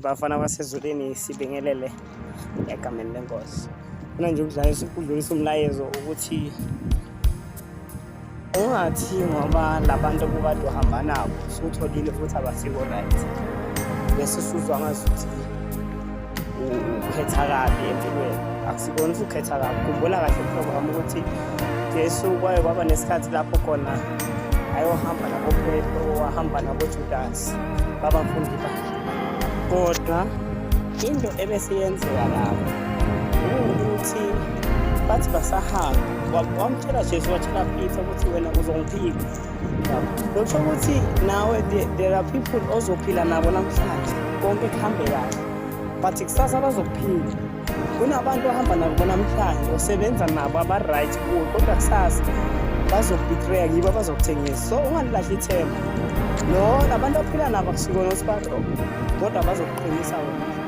Bafana basezulwini sibingelele egameni lenkosi. Mina nje ukudlulisa umlayezo ukuthi ungathi ngoba labantu obukade uhamba nabo usutholile futhi abasiko right bese usuzwa ngazuthi ukhetha kabi empilweni. Akusikona ukukhetha kabi, khumbula kahle program ukuthi Jesu kwaye kwaba nesikhathi lapho khona ayohamba nabo Petro, wahamba nabo Judas, babafundi bakhe. Kodwa into ebesiyenzeka lapho ukuthi bathi basahamba wamtshela Jesu, watshela Peter ukuthi wena uzongiphila. Lokho ukuthi nawe there are people ozophila nabo namhlanje konke kuhambe kahle, but kusasa bazokuphila. Kunabantu ohamba nabo namhlanje osebenza nabo aba-right kuwe, kodwa kusasa bazokubetray yibo abazokuthengisa. So ungalilahli ithemba. No, labantu aphila nabo akusikona usibalo, kodwa bazokuqinisa wena.